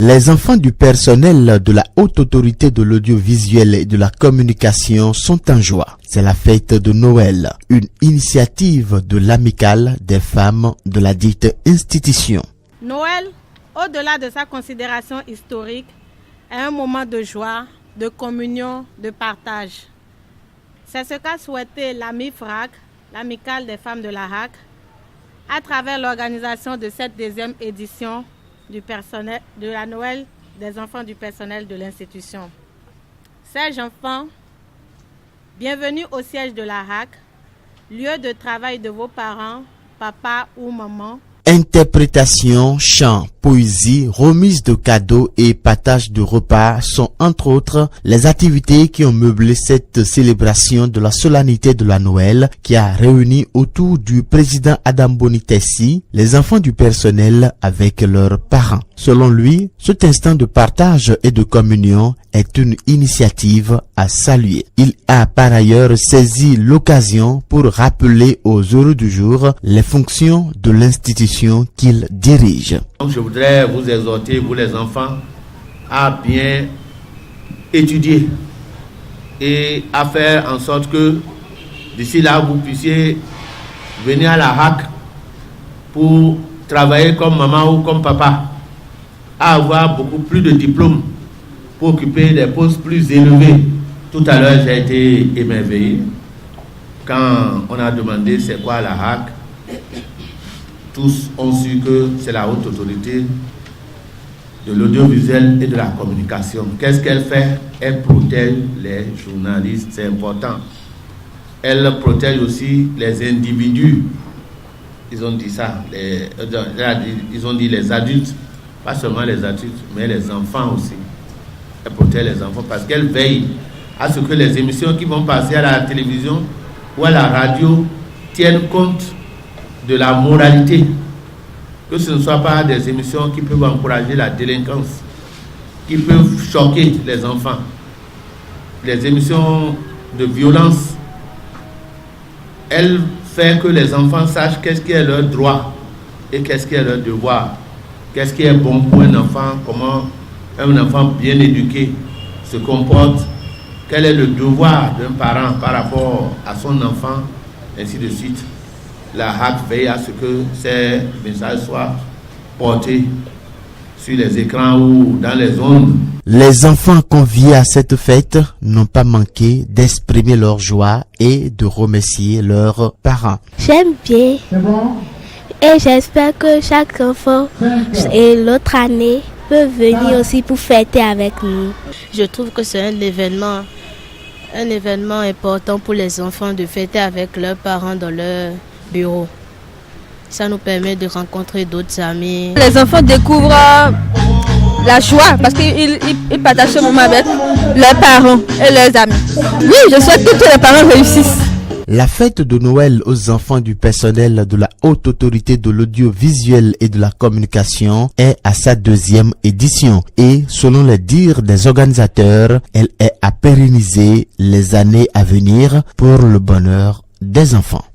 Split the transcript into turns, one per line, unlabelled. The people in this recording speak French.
Les enfants du personnel de la Haute Autorité de l'Audiovisuel et de la Communication sont en joie. C'est la fête de Noël, une initiative de l'amicale des femmes de la dite institution.
Noël, au-delà de sa considération historique, est un moment de joie, de communion, de partage. C'est ce qu'a souhaité l'AMIFRAC, l'amicale des femmes de la RAC, à travers l'organisation de cette deuxième édition du personnel, de la Noël des enfants du personnel de l'institution. Chers enfants, bienvenue au siège de la RAC, lieu de travail de vos parents, papa ou maman.
Interprétation, chant, poésie, remise de cadeaux et partage de repas sont entre autres les activités qui ont meublé cette célébration de la solennité de la Noël qui a réuni autour du président Adam Bonitessi les enfants du personnel avec leurs parents. Selon lui, cet instant de partage et de communion est une initiative à saluer. Il a par ailleurs saisi l'occasion pour rappeler aux heureux du jour les fonctions de l'institution qu'il dirige.
Donc je voudrais vous exhorter, vous les enfants, à bien étudier et à faire en sorte que d'ici là vous puissiez venir à la RAC pour travailler comme maman ou comme papa, à avoir beaucoup plus de diplômes pour occuper des postes plus élevés. Tout à l'heure, j'ai été émerveillé quand on a demandé c'est quoi la RAC. Tous ont su que c'est la haute autorité de l'audiovisuel et de la communication. Qu'est-ce qu'elle fait? Elle protège les journalistes, c'est important. Elle protège aussi les individus. Ils ont dit ça, ils ont dit les adultes, pas seulement les adultes, mais les enfants aussi. Elle protège les enfants parce qu'elle veille à ce que les émissions qui vont passer à la télévision ou à la radio tiennent compte de la moralité, que ce ne soit pas des émissions qui peuvent encourager la délinquance, qui peuvent choquer les enfants, les émissions de violence. Elle fait que les enfants sachent qu'est-ce qui est leur droit et qu'est-ce qui est leur devoir, qu'est-ce qui est bon pour un enfant, comment un enfant bien éduqué se comporte, quel est le devoir d'un parent par rapport à son enfant, ainsi de suite. La RAC veille à ce que ces messages soient portés sur les écrans ou dans les ondes.
Les enfants conviés à cette fête n'ont pas manqué d'exprimer leur joie et de remercier leurs parents.
J'aime bien et j'espère que chaque enfant et l'autre année peut venir aussi pour fêter avec nous.
Je trouve que c'est un événement important pour les enfants de fêter avec leurs parents dans leur bureau. Ça nous permet de rencontrer d'autres amis.
Les enfants découvrent la joie parce qu'ils partagent ce moment avec leurs parents et leurs amis. Oui, je souhaite que tous les parents réussissent.
La fête de Noël aux enfants du personnel de la Haute Autorité de l'Audiovisuel et de la Communication est à sa deuxième édition et, selon les dires des organisateurs, elle est à pérenniser les années à venir pour le bonheur des enfants.